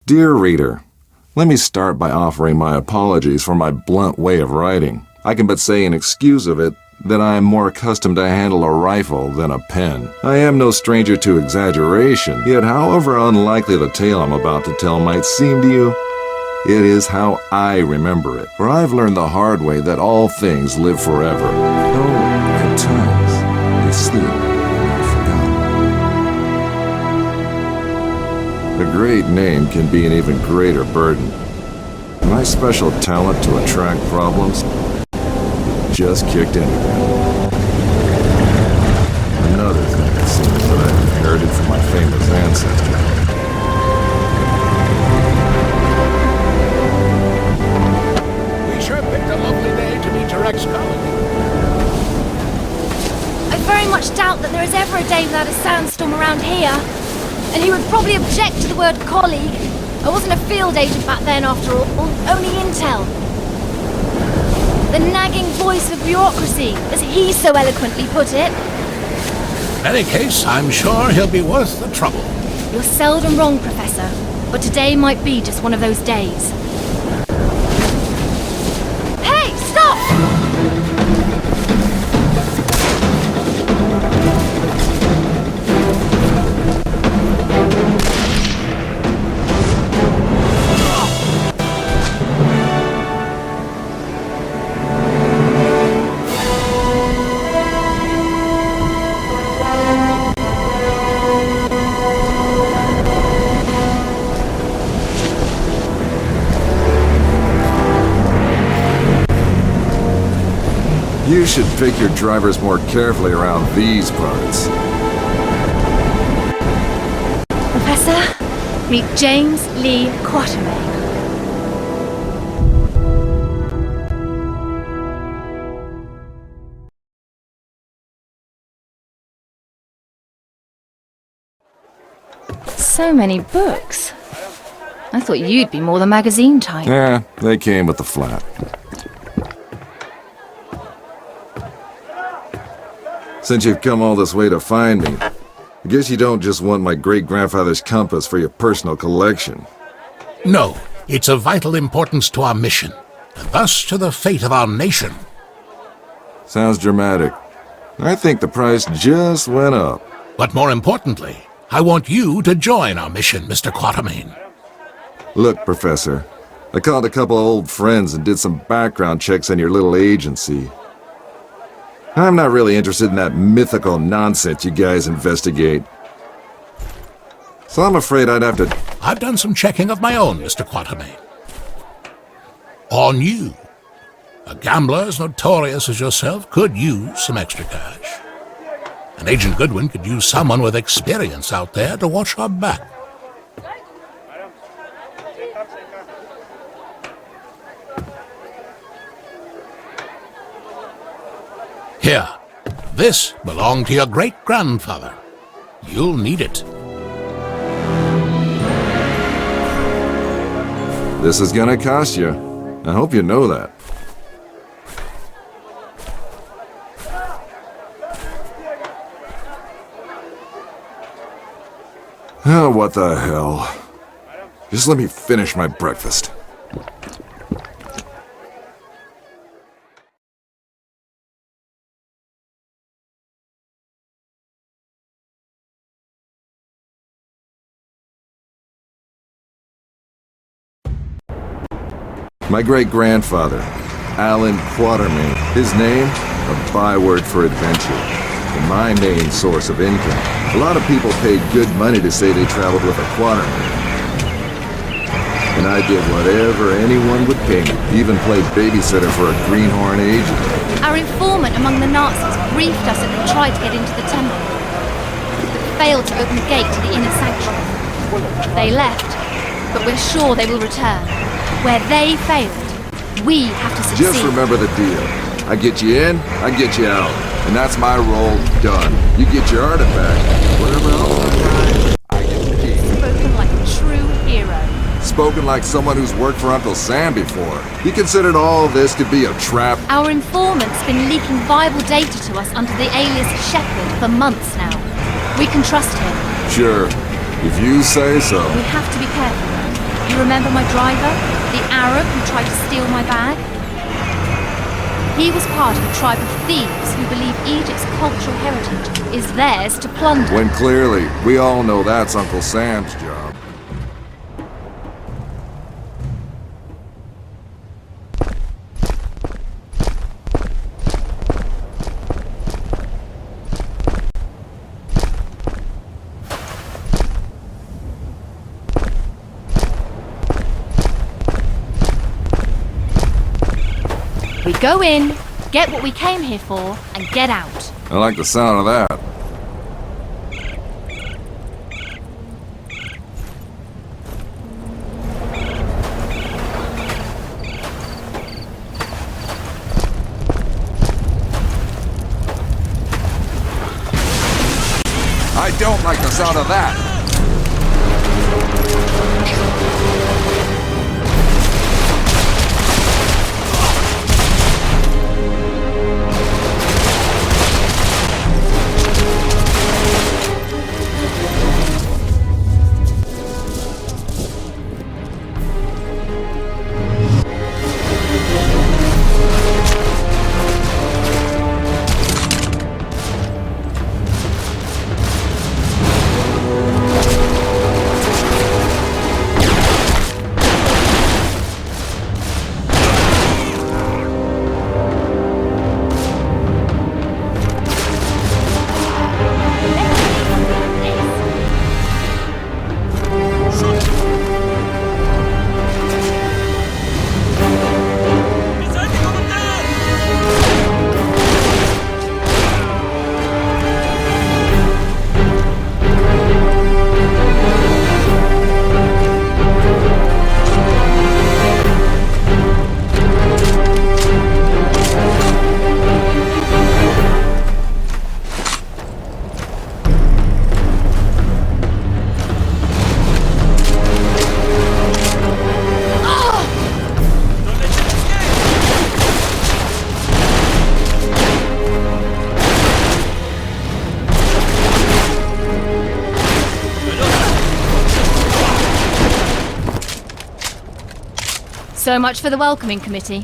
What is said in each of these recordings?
Dear reader, let me start by offering my apologies for my blunt way of writing. I can but say in excuse of it that I am more accustomed to handle a rifle than a pen. I am no stranger to exaggeration, yet however unlikely the tale I'm about to tell might seem to you, it is how I remember it. For I've learned the hard way that all things live forever, though at times they sleep and are forgotten. A great name can be an even greater burden. My special talent to attract problems just kicked in again. Another thing it seems that I inherited from my famous ancestor. We sure picked a lovely day to meet your ex-colleague. I very much doubt that there is ever a day without a sandstorm around here. And he would probably object to the word colleague. I wasn't a field agent back then after all, only intel. The nagging voice of bureaucracy, as he so eloquently put it. In any case, I'm sure he'll be worth the trouble. You're seldom wrong, Professor, but today might be just one of those days. Hey, stop! You should pick your drivers more carefully around these parts. Professor, meet James Lee Quatermain. So many books. I thought you'd be more the magazine type. Yeah, they came with the flat. Since you've come all this way to find me, I guess you don't just want my great-grandfather's compass for your personal collection. No, it's of vital importance to our mission, and thus to the fate of our nation. Sounds dramatic. I think the price just went up. But more importantly, I want you to join our mission, Mr. Quatermain. Look, Professor, I called a couple of old friends and did some background checks on your little agency. I'm not really interested in that mythical nonsense you guys investigate. So I'm afraid I'd have to... I've done some checking of my own, Mr. Quatermain. On you. A gambler as notorious as yourself could use some extra cash. And Agent Goodwin could use someone with experience out there to watch our back. Here, this belonged to your great-grandfather. You'll need it. This is gonna cost you. I hope you know that. Oh, what the hell. Just let me finish my breakfast. My great-grandfather, Alan Quatermain. His name, a byword for adventure, and my main source of income. A lot of people paid good money to say they traveled with a Quatermain. And I did whatever anyone would pay me, even played babysitter for a greenhorn agent. Our informant among the Nazis briefed us that they tried to get into the temple, but failed to open the gate to the inner sanctuary. They left, but we're sure they will return. Where they failed, we have to succeed. Just remember the deal. I get you in, I get you out. And that's my role done. You get your artifact, whatever else I get the key. Spoken like a true hero. Spoken like someone who's worked for Uncle Sam before. He considered all this to be a trap. Our informant's been leaking viable data to us under the alias Shepherd for months now. We can trust him. Sure, if you say so. We have to be careful. You remember my driver? The Arab who tried to steal my bag? He was part of a tribe of thieves who believe Egypt's cultural heritage is theirs to plunder. When clearly, we all know that's Uncle Sam's job. We go in, get what we came here for, and get out. I like the sound of that. I don't like the sound of that. So much for the welcoming committee.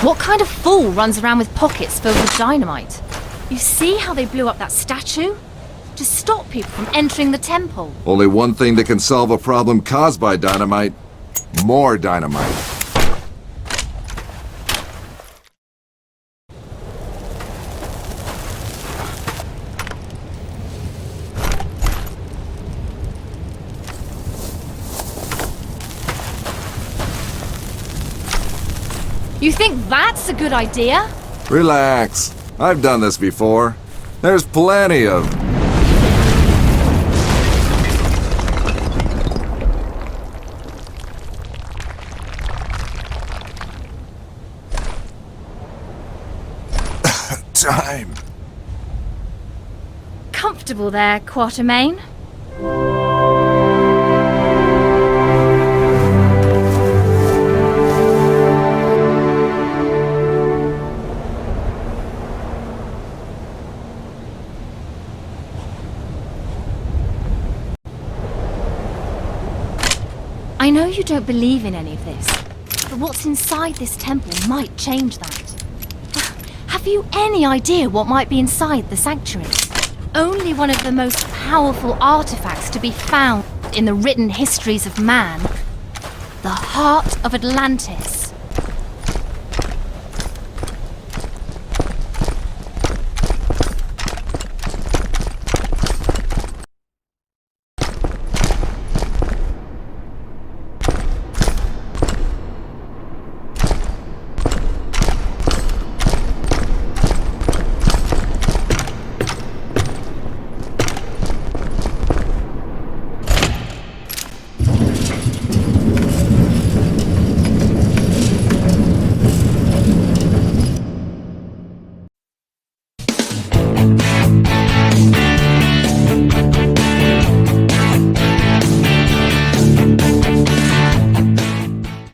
What kind of fool runs around with pockets filled with dynamite? You see how they blew up that statue? To stop people from entering the temple. Only one thing that can solve a problem caused by dynamite. More dynamite. You think that's a good idea? Relax. I've done this before. There's plenty of... time. Comfortable there, Quatermain? I know you don't believe in any of this, but what's inside this temple might change that. Have you any idea what might be inside the sanctuary? Only one of the most powerful artifacts to be found in the written histories of man. The heart of Atlantis.